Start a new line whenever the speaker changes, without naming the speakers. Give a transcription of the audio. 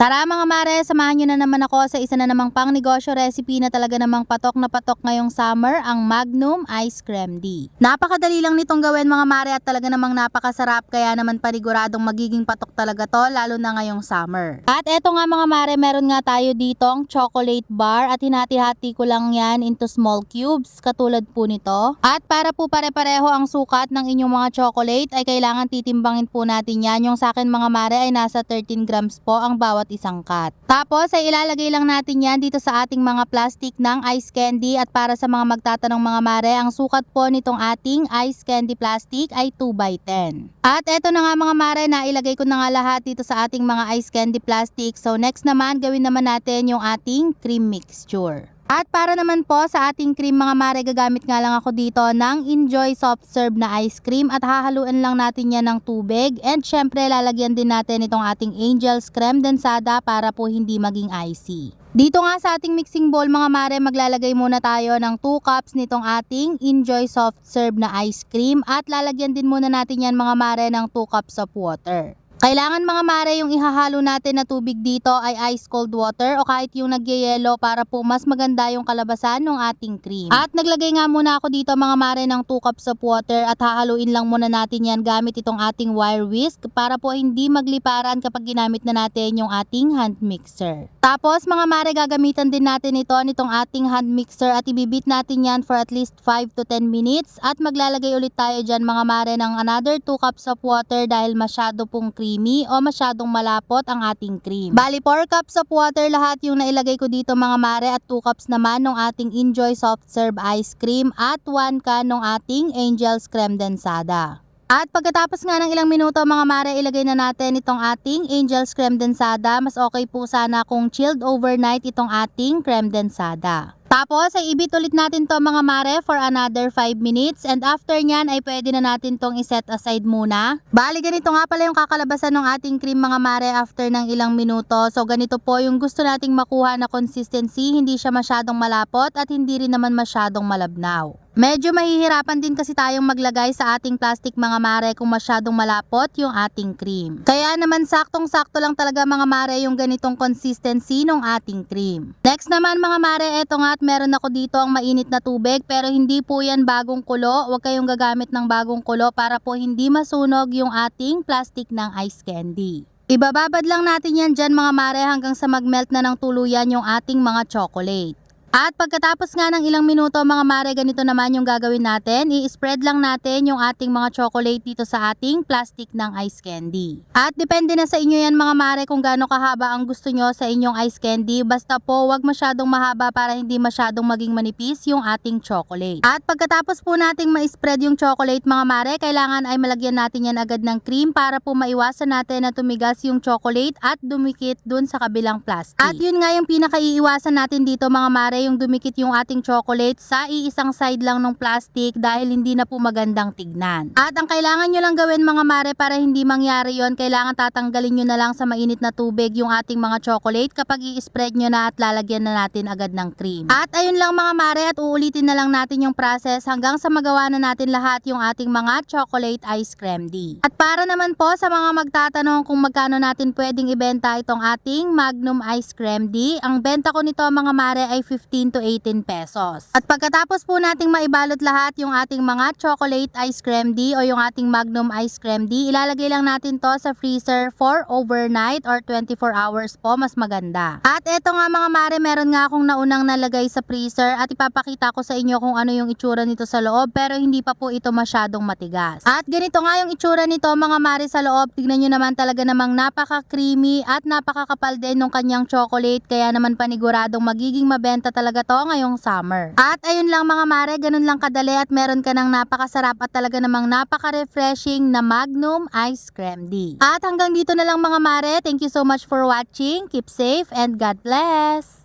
Tara mga mare, samahan nyo na naman ako sa isa na namang pang negosyo recipe na talaga namang patok na patok ngayong summer, ang Magnum Ice Cremdy. Napakadali lang nitong gawin mga mare at talaga namang napakasarap, kaya naman paniguradong magiging patok talaga to lalo na ngayong summer. At eto nga mga mare, meron nga tayo ditong chocolate bar at hinati-hati ko lang yan into small cubes katulad po nito. At para po pare-pareho ang sukat ng inyong mga chocolate ay kailangan titimbangin po natin yan. Yung sa akin mga mare ay nasa 13 grams po ang bawat isang cut. Tapos ay ilalagay lang natin yan dito sa ating mga plastic ng ice candy, at para sa mga magtatanong mga mare, ang sukat po nitong ating ice candy plastic ay 2x10. At eto na nga mga mare, na ilagay ko na nga lahat dito sa ating mga ice candy plastic. So next naman, gawin naman natin yung ating cream mixture. At para naman po sa ating cream mga mare, gagamit nga lang ako dito ng Enjoy Soft Serve na ice cream at hahaluin lang natin yan ng tubig, and syempre lalagyan din natin itong ating Angel's Creme Densada para po hindi maging icy. Dito nga sa ating mixing bowl mga mare, maglalagay muna tayo ng 2 cups nitong ating Enjoy Soft Serve na ice cream at lalagyan din muna natin yan mga mare ng 2 cups of water. Kailangan mga mare, yung ihahalo natin na tubig dito ay ice cold water o kahit yung nagyayelo para po mas maganda yung kalabasan ng ating cream. At naglagay nga muna ako dito mga mare ng 2 cups of water at hahaluin lang muna natin yan gamit itong ating wire whisk para po hindi magliparan kapag ginamit na natin yung ating hand mixer. Tapos mga mare, gagamitan din natin nitong ating hand mixer at ibibit natin yan for at least 5 to 10 minutes at maglalagay ulit tayo dyan mga mare ng another 2 cups of water dahil masyado pong creamy o masyadong malapot ang ating cream. Bali 4 cups of water lahat yung nailagay ko dito mga mare, at 2 cups naman ng ating Enjoy Soft Serve ice cream at 1 can ng ating Angel's Creme Densada. At pagkatapos nga ng ilang minuto mga mare, ilagay na natin itong ating Angel's Creme Densada. Mas okay po sana kung chilled overnight itong ating creme densada. Tapos ay ibit ulit natin to mga mare for another 5 minutes, and after nyan ay pwede na natin tong iset aside muna. Bali ganito nga pala yung kakalabasan ng ating cream mga mare after ng ilang minuto. So ganito po yung gusto nating makuha na consistency, hindi siya masyadong malapot at hindi rin naman masyadong malabnaw. Medyo mahihirapan din kasi tayong maglagay sa ating plastic mga mare kung masyadong malapot yung ating cream. Kaya naman saktong-sakto lang talaga mga mare yung ganitong consistency ng ating cream. Next naman mga mare, eto nga, at meron ako dito ang mainit na tubig, pero hindi po yan bagong kulo. Huwag kayong gagamit ng bagong kulo para po hindi masunog yung ating plastic ng ice candy. Ibababad lang natin yan dyan mga mare hanggang sa magmelt na ng tuluyan yung ating mga chocolate. At pagkatapos nga ng ilang minuto mga mare, ganito naman yung gagawin natin. I-spread lang natin yung ating mga chocolate dito sa ating plastic ng ice candy. At depende na sa inyo yan mga mare kung gaano kahaba ang gusto nyo sa inyong ice candy. Basta po wag masyadong mahaba para hindi masyadong maging manipis yung ating chocolate. At pagkatapos po nating ma-spread yung chocolate mga mare, kailangan ay malagyan natin yan agad ng cream para po maiwasan natin na tumigas yung chocolate at dumikit dun sa kabilang plastic. At yun nga yung pinakaiiwasan natin dito mga mare, yung dumikit yung ating chocolate sa iisang side lang ng plastic dahil hindi na po magandang tignan. At ang kailangan nyo lang gawin mga mare para hindi mangyari yon, kailangan tatanggalin nyo na lang sa mainit na tubig yung ating mga chocolate kapag i-spread nyo na at lalagyan na natin agad ng cream. At ayun lang mga mare, at uulitin na lang natin yung process hanggang sa magawa na natin lahat yung ating mga chocolate ice cremdy. At para naman po sa mga magtatanong kung magkano natin pwedeng ibenta itong ating Magnum Ice Cremdy, ang benta ko nito mga mare ay 15 to 18 pesos. At pagkatapos po nating maibalot lahat yung ating mga chocolate ice cremdy o yung ating Magnum Ice Cremdy, ilalagay lang natin to sa freezer for overnight or 24 hours po, mas maganda. At eto nga mga mare, meron nga akong naunang nalagay sa freezer at ipapakita ko sa inyo kung ano yung itsura nito sa loob, pero hindi pa po ito masyadong matigas. At ganito nga yung itsura nito mga mare sa loob. Tignan nyo naman, talaga namang napaka-creamy at napakakapal din ng kanyang chocolate, kaya naman paniguradong magiging mabenta talaga to ngayong summer. At ayun lang mga mare, ganun lang kadali at meron ka ng napakasarap at talaga namang napaka-refreshing na Magnum Ice Cremdy. At hanggang dito na lang mga mare. Thank you so much for watching. Keep safe and God bless!